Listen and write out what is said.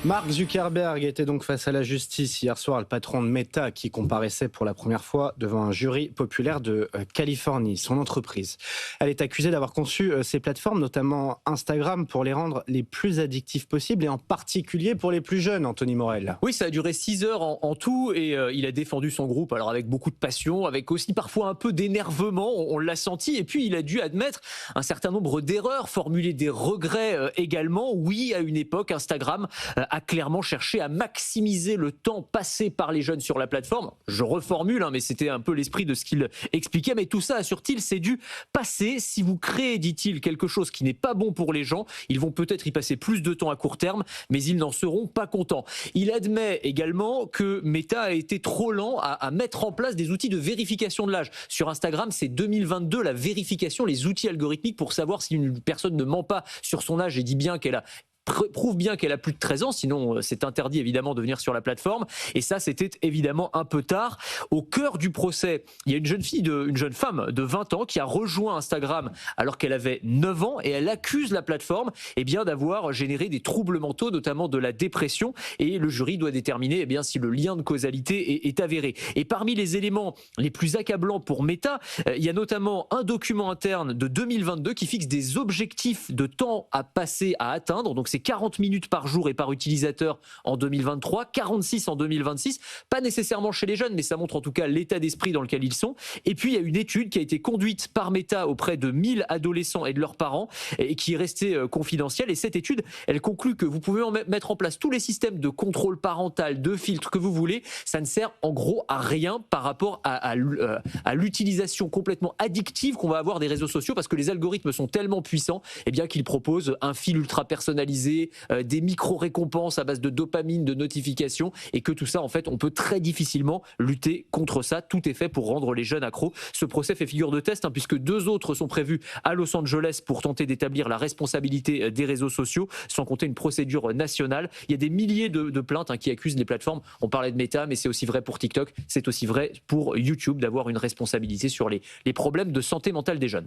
Mark Zuckerberg était donc face à la justice hier soir, le patron de Meta qui comparaissait pour la première fois devant un jury populaire de Californie, son entreprise. Elle est accusée d'avoir conçu ces plateformes, notamment Instagram, pour les rendre les plus addictives possibles et en particulier pour les plus jeunes, Anthony Morel. Oui, ça a duré 6 heures en tout et il a défendu son groupe, alors avec beaucoup de passion, avec aussi parfois un peu d'énervement, on l'a senti, et puis il a dû admettre un certain nombre d'erreurs, formuler des regrets également. Oui, à une époque, Instagram a clairement cherché à maximiser le temps passé par les jeunes sur la plateforme. Je reformule, mais c'était un peu l'esprit de ce qu'il expliquait, mais tout ça, assure-t-il, c'est du passé. Si vous créez, dit-il, quelque chose qui n'est pas bon pour les gens, ils vont peut-être y passer plus de temps à court terme, mais ils n'en seront pas contents. Il admet également que Meta a été trop lent à mettre en place des outils de vérification de l'âge. Sur Instagram, c'est 2022, la vérification, les outils algorithmiques pour savoir si une personne ne ment pas sur son âge et dit bien qu'elle a prouve bien qu'elle a plus de 13 ans, sinon c'est interdit évidemment de venir sur la plateforme. Et ça, c'était évidemment un peu tard. Au cœur du procès, il y a une jeune femme de 20 ans qui a rejoint Instagram alors qu'elle avait 9 ans et elle accuse la plateforme d'avoir généré des troubles mentaux, notamment de la dépression. Et le jury doit déterminer si le lien de causalité est avéré. Et parmi les éléments les plus accablants pour Meta, il y a notamment un document interne de 2022 qui fixe des objectifs de temps à passer à atteindre. Donc c'est 40 minutes par jour et par utilisateur en 2023, 46 en 2026, pas nécessairement chez les jeunes, mais ça montre en tout cas l'état d'esprit dans lequel ils sont. Et puis il y a une étude qui a été conduite par Meta auprès de 1000 adolescents et de leurs parents et qui est restée confidentielle. Et cette étude, elle conclut que vous pouvez mettre en place tous les systèmes de contrôle parental, de filtres que vous voulez, ça ne sert en gros à rien par rapport à l'utilisation complètement addictive qu'on va avoir des réseaux sociaux, parce que les algorithmes sont tellement puissants qu'ils proposent un fil ultra personnalisé, des micro-récompenses à base de dopamine, de notifications, et que tout ça, en fait, on peut très difficilement lutter contre ça. Tout est fait pour rendre les jeunes accros. Ce procès fait figure de test, puisque 2 autres sont prévus à Los Angeles pour tenter d'établir la responsabilité des réseaux sociaux, sans compter une procédure nationale. Il y a des milliers de plaintes qui accusent les plateformes. On parlait de Meta, mais c'est aussi vrai pour TikTok, c'est aussi vrai pour YouTube, d'avoir une responsabilité sur les problèmes de santé mentale des jeunes.